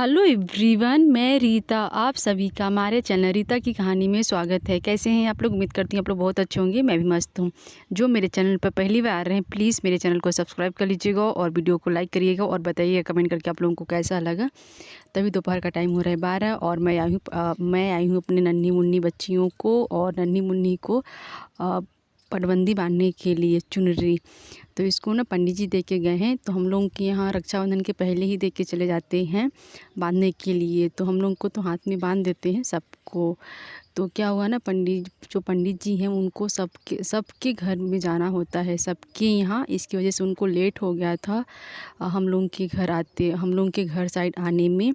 Hello everyone, मैं रीता। आप सभी का हमारे चैनल रीता की कहानी में स्वागत है। कैसे हैं आप लोग? उम्मीद करती हूँ आप लोग बहुत अच्छे होंगे। मैं भी मस्त हूँ। जो मेरे चैनल पर पहली बार आ रहे हैं, प्लीज़ मेरे चैनल को सब्सक्राइब कर लीजिएगा और वीडियो को लाइक करिएगा और बताइएगा कमेंट करके आप लोगों को कैसा लगा। तभी दोपहर का टाइम हो रहा है 12 और मैं आई हूँ अपने नन्ही मुन्नी बच्चियों को और नन्ही मुन्नी को पटबंदी बांधने के लिए चुनरी। तो इसको ना पंडित जी दे के गए हैं। तो हम लोग के यहाँ रक्षाबंधन के पहले ही दे के चले जाते हैं बांधने के लिए। तो हम लोग को तो हाथ में बांध देते हैं सबको। तो क्या हुआ ना, जो पंडित जी हैं उनको सबके घर में जाना होता है, सबके यहाँ। इसकी वजह से उनको लेट हो गया था हम लोग के घर साइड आने में।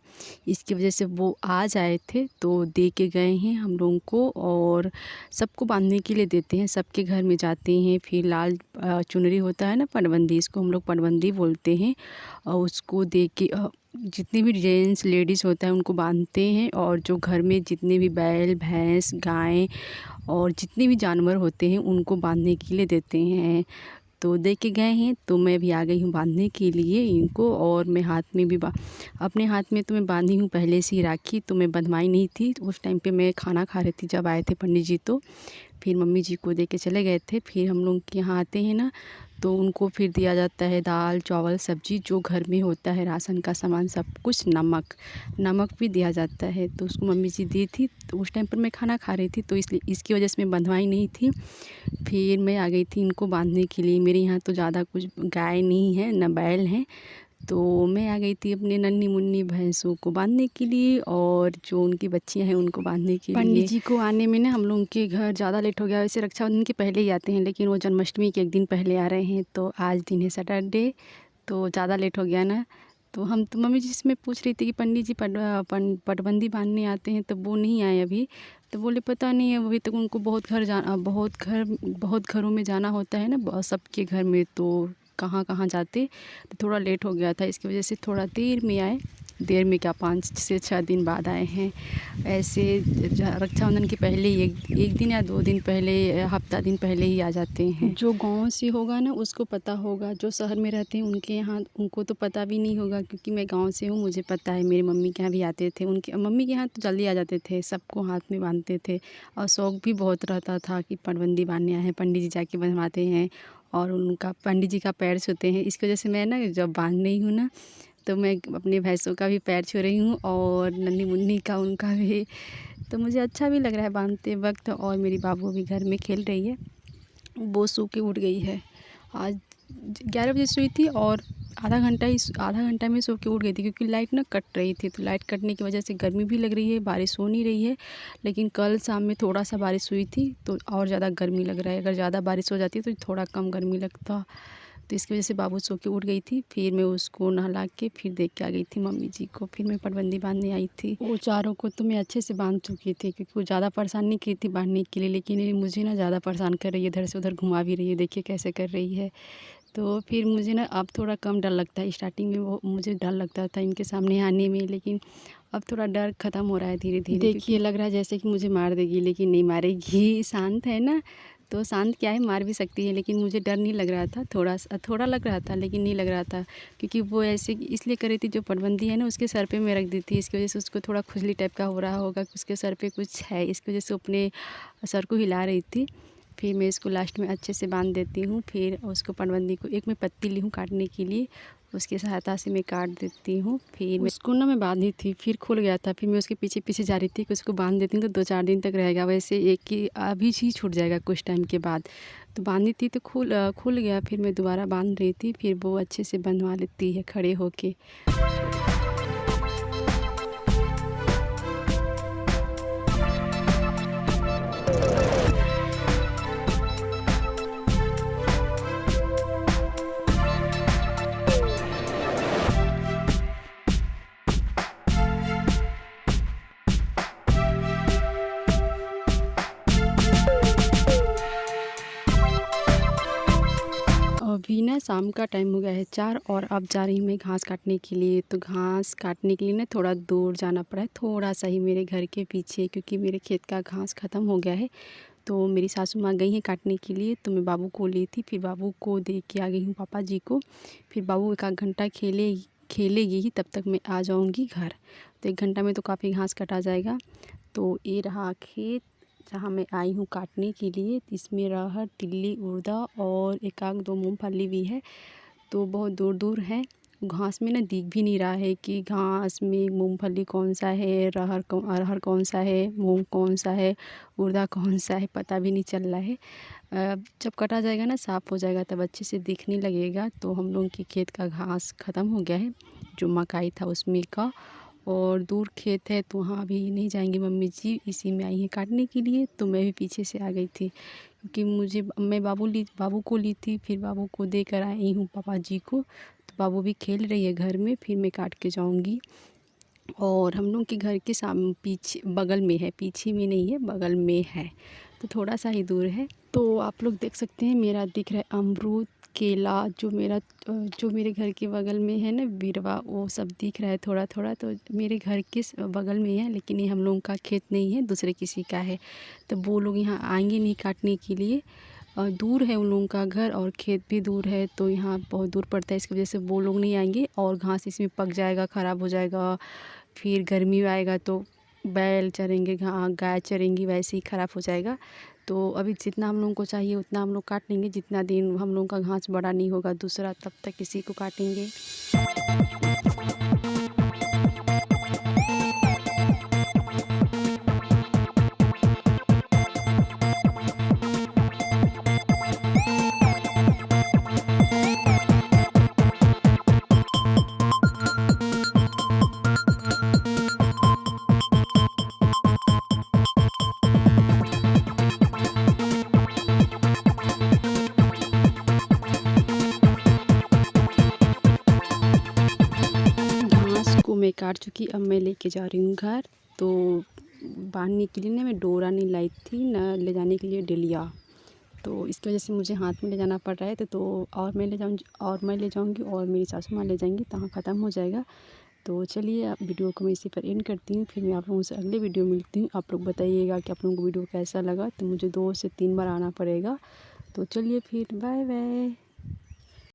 इसकी वजह से वो आ जाए थे तो दे के गए हैं हम लोगों को। और सबको बांधने के लिए देते हैं, सबके घर में जाते हैं। फिर लाल चुनरी होता है ना, पटबंदी, इसको हम लोग पटबंदी बोलते हैं। और उसको दे के जितने भी जेंट्स लेडीज़ होता है उनको बांधते हैं। और जो घर में जितने भी बैल भैंस गाय और जितने भी जानवर होते हैं उनको बांधने के लिए देते हैं। तो दे के गए हैं तो मैं भी आ गई हूँ बांधने के लिए इनको। और मैं हाथ में भी अपने हाथ में तो मैं बांधी हूँ पहले से ही राखी। तो मैं बंधवाई नहीं थी उस टाइम पे, मैं खाना खा रही थी जब आए थे पंडित जी। तो फिर मम्मी जी को दे के चले गए थे। फिर हम लोग के यहाँ आते हैं ना, तो उनको फिर दिया जाता है दाल चावल सब्जी जो घर में होता है, राशन का सामान सब कुछ, नमक भी दिया जाता है। तो उसको मम्मी जी दी थी। तो उस टाइम पर मैं खाना खा रही थी तो इसलिए इसकी वजह से मैं बंधवाई नहीं थी। फिर मैं आ गई थी इनको बांधने के लिए। मेरे यहाँ तो ज़्यादा कुछ गाय नहीं है ना बैल हैं। तो मैं आ गई थी अपने नन्ही मुन्नी भैंसों को बांधने के लिए और जो उनकी बच्चियां हैं उनको बांधने के लिए। पंडित जी को आने में ना हम लोगों के घर ज़्यादा लेट हो गया। वैसे रक्षाबंधन के पहले ही आते हैं, लेकिन वो जन्माष्टमी के एक दिन पहले आ रहे हैं। तो आज दिन है सैटरडे, तो ज़्यादा लेट हो गया ना। तो मम्मी जी से मैं पूछ रही थी कि पंडित जी पटबंदी बांधने आते हैं, तो वो नहीं आए अभी। तो बोले पता नहीं है, अभी तक उनको बहुत घरों में जाना होता है ना, सबके घर में। तो कहाँ कहाँ जाते, तो थोड़ा लेट हो गया था। इसकी वजह से थोड़ा देर में क्या 5 से 6 दिन बाद आए हैं। ऐसे रक्षाबंधन के पहले ही एक दिन या 2 दिन पहले, हफ्ता दिन पहले ही आ जाते हैं। जो गांव से होगा ना उसको पता होगा, जो शहर में रहते हैं उनके यहाँ उनको तो पता भी नहीं होगा। क्योंकि मैं गांव से हूँ, मुझे पता है। मेरी मम्मी के यहाँ भी आते थे, उनके मम्मी के यहाँ तो जल्दी आ जाते थे, सबको हाथ में बांधते थे। और शौक़ भी बहुत रहता था कि पटबंदी बांधने आए हैं, पंडित जी जाके बनवाते हैं और उनका पंडित जी का पैर छूते हैं। इसकी वजह से मैं ना जब बांध रही हूँ ना, तो मैं अपने भैंसों का भी पैर छू रही हूँ और नन्ही मुन्नी का उनका भी। तो मुझे अच्छा भी लग रहा है बांधते वक्त। और मेरी बाबू भी घर में खेल रही है, वो सो के उठ गई है। आज 11 बजे सोई थी और आधा घंटा में सो के उठ गई थी। क्योंकि लाइट ना कट रही थी, तो लाइट कटने की वजह से गर्मी भी लग रही है, बारिश हो नहीं रही है। लेकिन कल शाम में थोड़ा सा बारिश हुई थी तो और ज़्यादा गर्मी लग रहा है। अगर ज़्यादा बारिश हो जाती तो थोड़ा कम गर्मी लगता। तो इसकी वजह से बाबू सो के उठ गई थी। फिर मैं उसको नहला के फिर देख के आ गई थी मम्मी जी को। फिर मैं पटबंदी बांधने आई थी। वो चारों को तो मैं अच्छे से बांध चुकी थी, क्योंकि वो ज़्यादा परेशान नहीं की थी बांधने के लिए। लेकिन ये मुझे ना ज़्यादा परेशान कर रही है, इधर से उधर घुमा भी रही है, देखिए कैसे कर रही है। तो फिर मुझे ना अब थोड़ा कम डर लगता है। स्टार्टिंग में वो मुझे डर लगता था इनके सामने आने में, लेकिन अब थोड़ा डर ख़त्म हो रहा है धीरे धीरे। देखिए लग रहा है जैसे कि मुझे मार देगी, लेकिन नहीं मारेगी। शांत है ना, तो शांत क्या है, मार भी सकती है। लेकिन मुझे डर नहीं लग रहा था, थोड़ा लग रहा था लेकिन नहीं लग रहा था। क्योंकि वो ऐसे इसलिए कर रही थी, जो पटबंदी है ना उसके सर पे मैं रख दी थी। इसकी वजह से उसको थोड़ा खुजली टाइप का हो रहा होगा कि उसके सर पे कुछ है, इसकी वजह से अपने सर को हिला रही थी। फिर मैं इसको लास्ट में अच्छे से बांध देती हूँ। फिर उसको पटबंदी को एक मैं पत्ती ली हूँ काटने के लिए, उसकी सहायता से मैं काट देती हूँ। फिर उसको ना मैं बांधी थी, फिर खुल गया था। फिर मैं उसके पीछे पीछे जा रही थी कि उसको बांध देती हूँ तो 2-4 दिन तक रहेगा। वैसे एक ही अभी ही छूट जाएगा कुछ टाइम के बाद। तो बांधी थी तो खुल गया। फिर मैं दोबारा बांध रही थी, फिर वो अच्छे से बंधवा लेती है खड़े होके। अभी ना शाम का टाइम हो गया है 4 और अब जा रही हूँ मैं घास काटने के लिए। तो घास काटने के लिए ना थोड़ा दूर जाना पड़ा है, थोड़ा सा ही मेरे घर के पीछे, क्योंकि मेरे खेत का घास ख़त्म हो गया है। तो मेरी सासू माँ गई हैं काटने के लिए, तो मैं बाबू को ली थी। फिर बाबू को दे के आ गई हूँ पापा जी को। फिर बाबू 1 आध घंटा खेलेगी ही तब तक मैं आ जाऊंगी घर। तो 1 घंटा में तो काफ़ी घास कटा जाएगा। तो ये रहा खेत जहाँ मैं आई हूँ काटने के लिए। इसमें अरहर, तिल्ली, उड़दा और एक आध 2 मूंगफली भी है। तो बहुत दूर दूर है। घास में ना दिख भी नहीं रहा है कि घास में मूंगफली कौन सा है, अरहर कौन सा है, मूंग कौन सा है, उड़दा कौन सा है, पता भी नहीं चल रहा है। जब कटा जाएगा ना, साफ़ हो जाएगा, तब अच्छे से दिखने लगेगा। तो हम लोगों के खेत का घास ख़त्म हो गया है, जो मकाई था उसमें का। और दूर खेत है तो वहाँ भी नहीं जाएंगी मम्मी जी, इसी में आई हैं काटने के लिए। तो मैं भी पीछे से आ गई थी, क्योंकि मैं बाबू को ली थी, फिर बाबू को देकर आई हूँ पापा जी को। तो बाबू भी खेल रही है घर में, फिर मैं काट के जाऊँगी। और हम लोग के घर के पीछे बगल में है, पीछे में नहीं है, बगल में है, तो थोड़ा सा ही दूर है। तो आप लोग देख सकते हैं मेरा दिख रहा है अमरूद, केला, जो मेरे घर के बगल में है ना बिरवा, वो सब दिख रहा है थोड़ा थोड़ा। तो मेरे घर के बगल में है, लेकिन ये हम लोगों का खेत नहीं है, दूसरे किसी का है। तो वो लोग यहाँ आएंगे नहीं काटने के लिए। दूर है उन लोगों का घर और खेत भी दूर है, तो यहाँ बहुत दूर पड़ता है, इसकी वजह से वो लोग नहीं आएंगे। और घास इसमें पक जाएगा, ख़राब हो जाएगा। फिर गर्मी आएगा तो बैल चरेंगे, गाय चरेंगी, वैसे ही ख़राब हो जाएगा। तो अभी जितना हम लोगों को चाहिए उतना हम लोग काट लेंगे। जितना दिन हम लोगों का घास बड़ा नहीं होगा दूसरा, तब तक इसी को काटेंगे। घास को मैं काट चुकी, अब मैं लेके जा रही हूँ घर। तो बांधने के लिए ना मैं डोरा नहीं लाई थी, ना ले जाने के लिए डलिया, तो इसकी वजह से मुझे हाथ में ले जाना पड़ रहा है। तो और मैं ले जाऊँगी और मेरी सासू माँ ले जाएंगी, तो ख़त्म हो जाएगा। तो चलिए आप वीडियो को मैं इसी पर एंड करती हूँ, फिर मैं आप लोगों से अगले वीडियो मिलती हूँ। आप लोग बताइएगा कि आप लोगों को वीडियो कैसा लगा। तो मुझे 2 से 3 बार आना पड़ेगा। तो चलिए फिर, बाय बाय।